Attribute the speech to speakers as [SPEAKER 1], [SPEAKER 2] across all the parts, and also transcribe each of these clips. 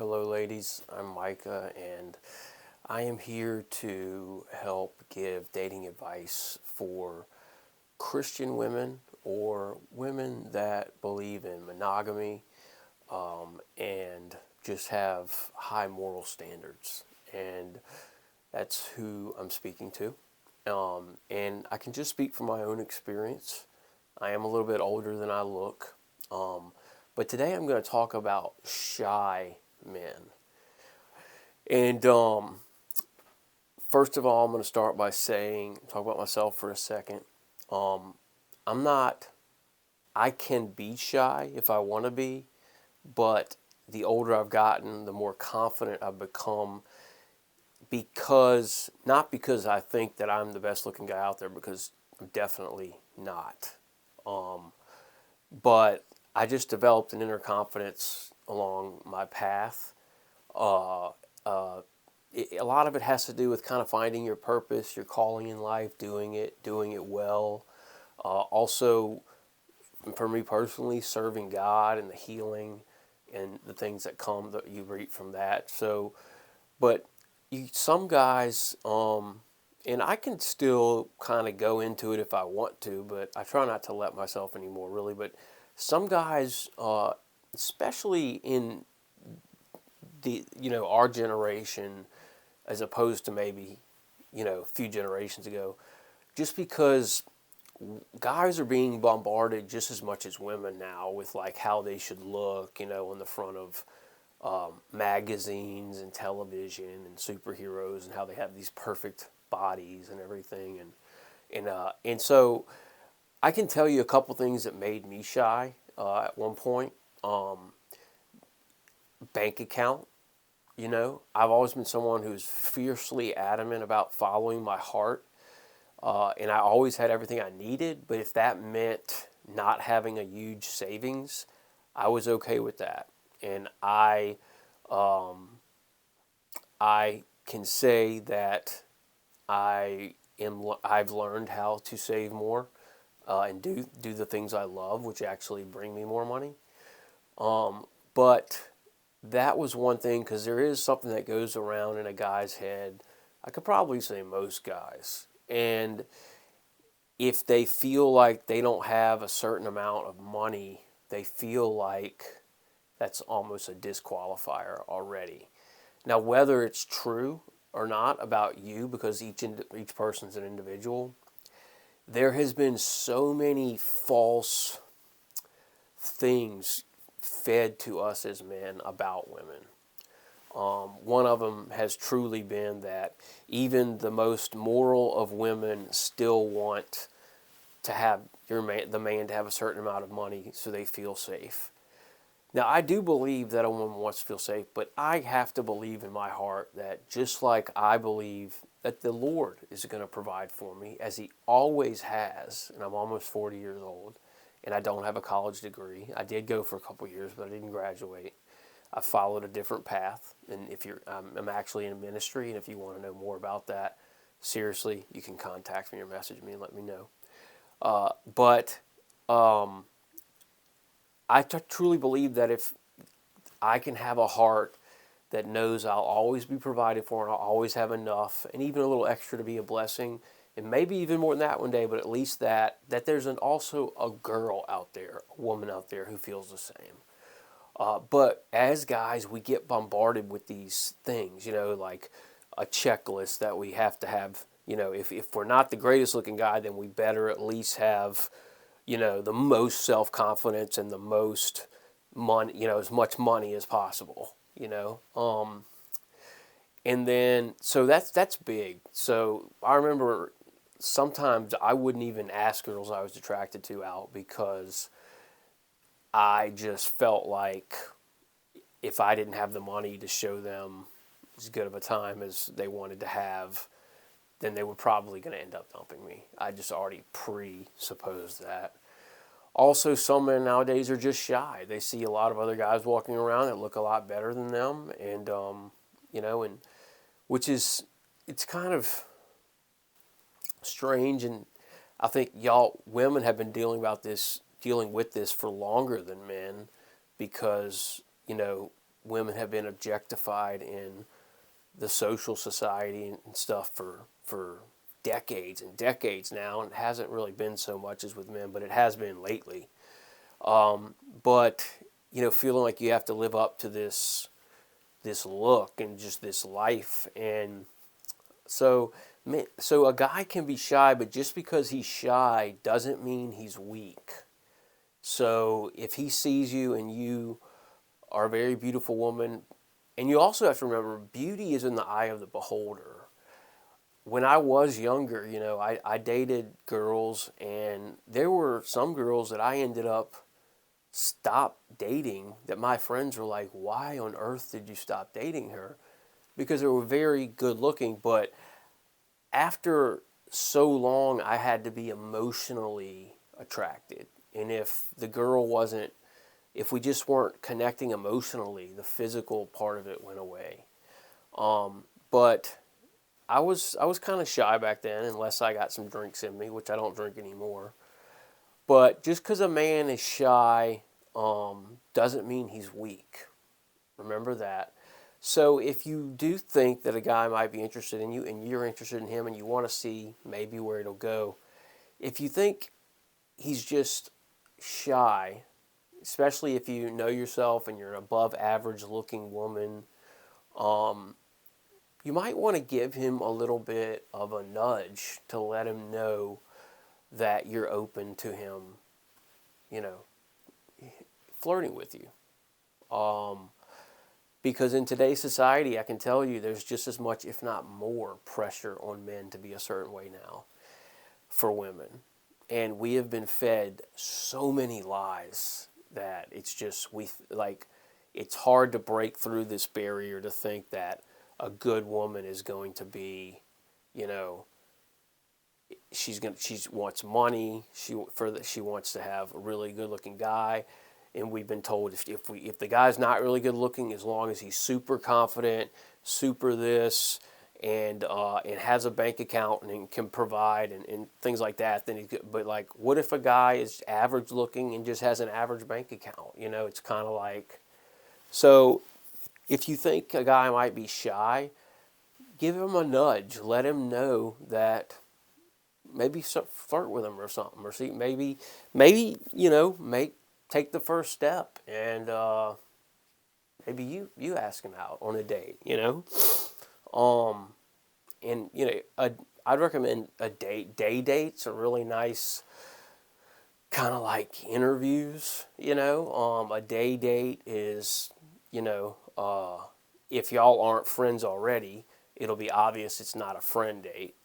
[SPEAKER 1] Hello, ladies. I'm Micah, and I am here to help give dating advice for Christian women or women that believe in monogamy and just have high moral standards. And that's who I'm speaking to. And I can just speak from my own experience. I am a little bit older than I look. But today I'm going to talk about shy men. And first of all, I'm going to start by talk about myself for a second. Um, I'm not, I can be shy if I want to be, but the older I've gotten, the more confident I've become not because I think that I'm the best looking guy out there, because I'm definitely not. Um, but I just developed an inner confidence along my path. Uh, uh, a lot of it has to do with kind of finding your purpose, your calling in life, doing it well. Also, for me personally, serving God and the healing and the things that come that you reap from that. So, but some guys, and I can still kind of go into it if I want to, but I try not to let myself anymore, really. But some guys, especially in our generation, as opposed to maybe a few generations ago, just because guys are being bombarded just as much as women now with like how they should look, on the front of magazines and television and superheroes, and how they have these perfect bodies and everything, and so I can tell you a couple things that made me shy at one point. Bank account. I've always been someone who's fiercely adamant about following my heart, and I always had everything I needed. But if that meant not having a huge savings, I was okay with that. And I can say that I've learned how to save more and do the things I love, which actually bring me more money. But that was one thing, because there is something that goes around in a guy's head. I could probably say most guys. And if they feel like they don't have a certain amount of money, they feel like that's almost a disqualifier already. Now, whether it's true or not about you, because each person's an individual, there has been so many false things fed to us as men about women. One of them has truly been that even the most moral of women still want to have the man to have a certain amount of money so they feel safe. Now, I do believe that a woman wants to feel safe, but I have to believe in my heart that just like I believe that the Lord is going to provide for me, as He always has, and I'm almost 40 years old, and I don't have a college degree. I did go for a couple years, but I didn't graduate. I followed a different path, and I'm actually in ministry, and if you want to know more about that, seriously, you can contact me or message me and let me know. But I truly believe that if I can have a heart that knows I'll always be provided for and I'll always have enough and even a little extra to be a blessing, and maybe even more than that one day, but at least that there's also a girl out there, a woman out there who feels the same. But as guys, we get bombarded with these things, like a checklist that we have to have. If we're not the greatest looking guy, then we better at least have, the most self confidence and the most money, as much money as possible. And then so that's big. So I remember sometimes I wouldn't even ask girls I was attracted to out, because I just felt like if I didn't have the money to show them as good of a time as they wanted to have, then they were probably going to end up dumping me. I just already presupposed that. Also, some men nowadays are just shy. They see a lot of other guys walking around that look a lot better than them, and and which is, it's kind of strange. And I think women have been dealing with this for longer than men, because women have been objectified in the social society and stuff for decades and decades now, and it hasn't really been so much as with men, but it has been lately. But feeling like you have to live up to this look and just this life, and so so a guy can be shy, but just because he's shy doesn't mean he's weak. So if he sees you and you are a very beautiful woman, and you also have to remember, beauty is in the eye of the beholder. When I was younger, I dated girls, and there were some girls that I ended up stop dating that my friends were like, why on earth did you stop dating her? Because they were very good looking, but after so long, I had to be emotionally attracted. And if we just weren't connecting emotionally, the physical part of it went away. But I was kind of shy back then, unless I got some drinks in me, which I don't drink anymore. But just because a man is shy doesn't mean he's weak. Remember that. So if you do think that a guy might be interested in you and you're interested in him and you want to see maybe where it'll go, if you think he's just shy, especially if you know yourself and you're an above average looking woman, you might want to give him a little bit of a nudge to let him know that you're open to him, flirting with you. Because in today's society, I can tell you there's just as much, if not more, pressure on men to be a certain way now for women. And we have been fed so many lies that it's just, it's hard to break through this barrier to think that a good woman is going to be, she wants money, she wants to have a really good looking guy. And we've been told if the guy's not really good looking, as long as he's super confident, super this, and has a bank account and can provide and things like that, then he's good. But what if a guy is average looking and just has an average bank account? It's kind of like, so if you think a guy might be shy, give him a nudge. Let him know that maybe flirt with him or something, or see maybe take the first step, and maybe you ask him out on a date, and I'd recommend a date. Day dates are really nice, kind of like interviews. A day date is, if y'all aren't friends already, it'll be obvious it's not a friend date.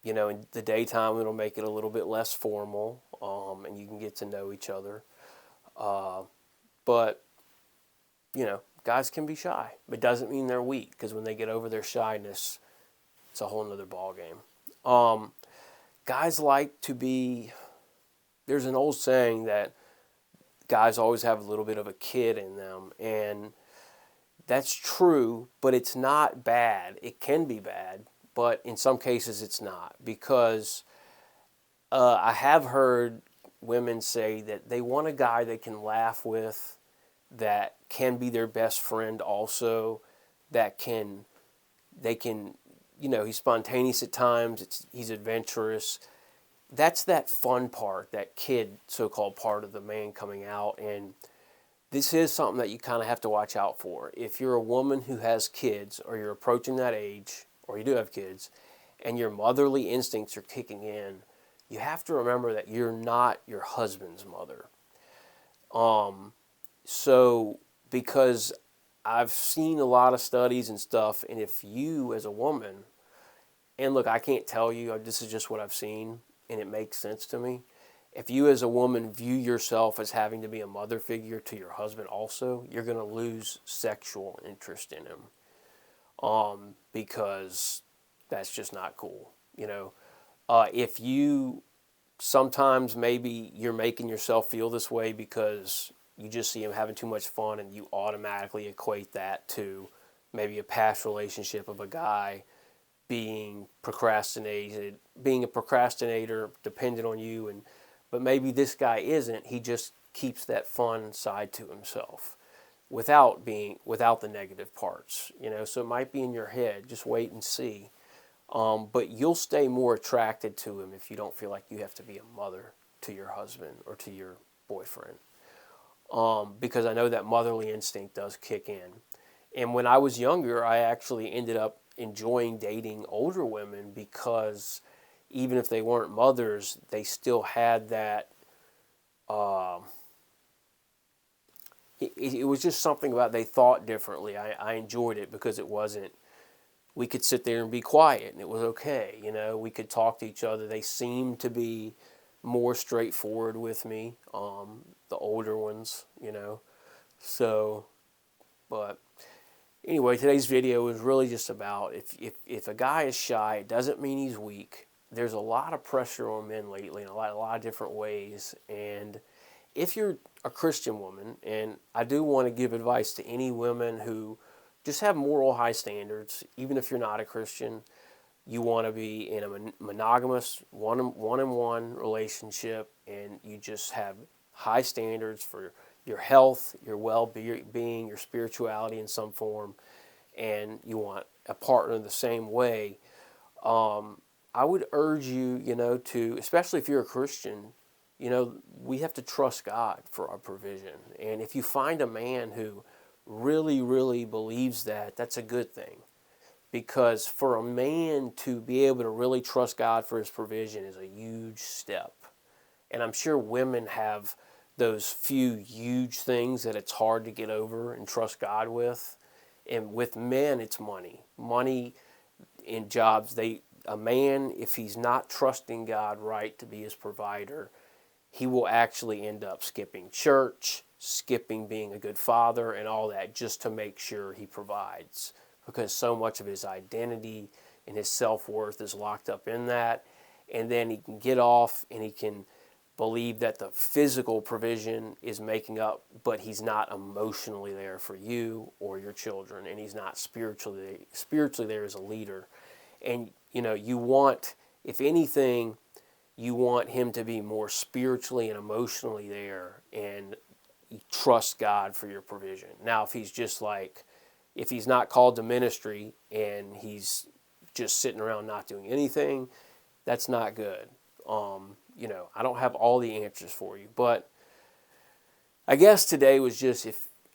[SPEAKER 1] In the daytime, it'll make it a little bit less formal, and you can get to know each other. But, guys can be shy, but doesn't mean they're weak, because when they get over their shyness, it's a whole nother ballgame. Guys like to be, there's an old saying that guys always have a little bit of a kid in them, and that's true, but it's not bad. It can be bad, but in some cases it's not, because I have heard women say that they want a guy they can laugh with, that can be their best friend also, he's spontaneous at times, he's adventurous. That's that fun part, that kid so-called part of the man coming out, and this is something that you kind of have to watch out for. If you're a woman who has kids, or you're approaching that age, or you do have kids, and your motherly instincts are kicking in, you have to remember that you're not your husband's mother. So, because I've seen a lot of studies and stuff, and if you as a woman, and look, I can't tell you, this is just what I've seen, and it makes sense to me. If you as a woman view yourself as having to be a mother figure to your husband also, you're going to lose sexual interest in him. Because that's just not cool. If you, sometimes maybe you're making yourself feel this way because you just see him having too much fun, and you automatically equate that to maybe a past relationship of a guy being a procrastinator, dependent on you, but maybe this guy isn't. He just keeps that fun side to himself. without the negative parts. So it might be in your head. Just wait and see. But you'll stay more attracted to him if you don't feel like you have to be a mother to your husband or to your boyfriend. Because I know that motherly instinct does kick in. And when I was younger, I actually ended up enjoying dating older women because even if they weren't mothers, they still had that. It was just something about they thought differently. I enjoyed it because it wasn't. We could sit there and be quiet, and it was okay. We could talk to each other. They seemed to be more straightforward with me. The older ones. So, but anyway, today's video is really just about if a guy is shy, it doesn't mean he's weak. There's a lot of pressure on men lately in a lot of different ways. And if you're a Christian woman, and I do want to give advice to any women who just have moral high standards, even if you're not a Christian, you want to be in a monogamous one-on-one relationship, and you just have high standards for your health, your well-being, your spirituality in some form, and you want a partner the same way. I would urge you, to, especially if you're a Christian, we have to trust God for our provision. And if you find a man who really, really believes that, that's a good thing. Because for a man to be able to really trust God for his provision is a huge step. And I'm sure women have those few huge things that it's hard to get over and trust God with. And with men, it's money. Money in jobs. A man, if he's not trusting God right to be his provider, he will actually end up skipping church, skipping being a good father, and all that just to make sure he provides. Because so much of his identity and his self-worth is locked up in that. And then he can get off and he can believe that the physical provision is making up, but he's not emotionally there for you or your children, and he's not spiritually there as a leader. And you want, if anything, you want him to be more spiritually and emotionally there, and you trust God for your provision. Now, if he's not called to ministry and he's just sitting around not doing anything, that's not good. I don't have all the answers for you, but I guess today was just,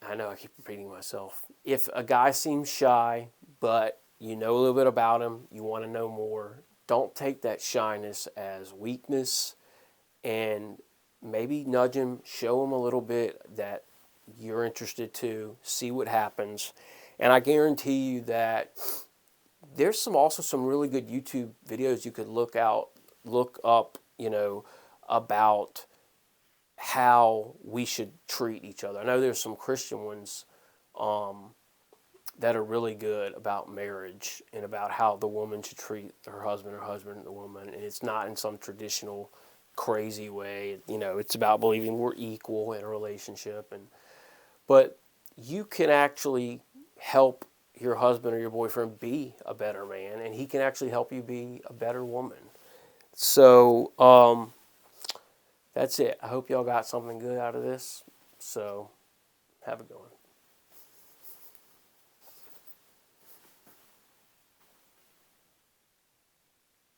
[SPEAKER 1] I know I keep repeating myself, if a guy seems shy, but you know a little bit about him, you want to know more, don't take that shyness as weakness, and maybe nudge him, show him a little bit that you're interested to, see what happens. And I guarantee you that there's also some really good YouTube videos you could look up, about how we should treat each other. I know there's some Christian ones that are really good about marriage and about how the woman should treat her husband the woman. And it's not in some traditional crazy way. It's about believing we're equal in a relationship. But you can actually help your husband or your boyfriend be a better man, and he can actually help you be a better woman. So that's it. I hope y'all got something good out of this. So have a good one.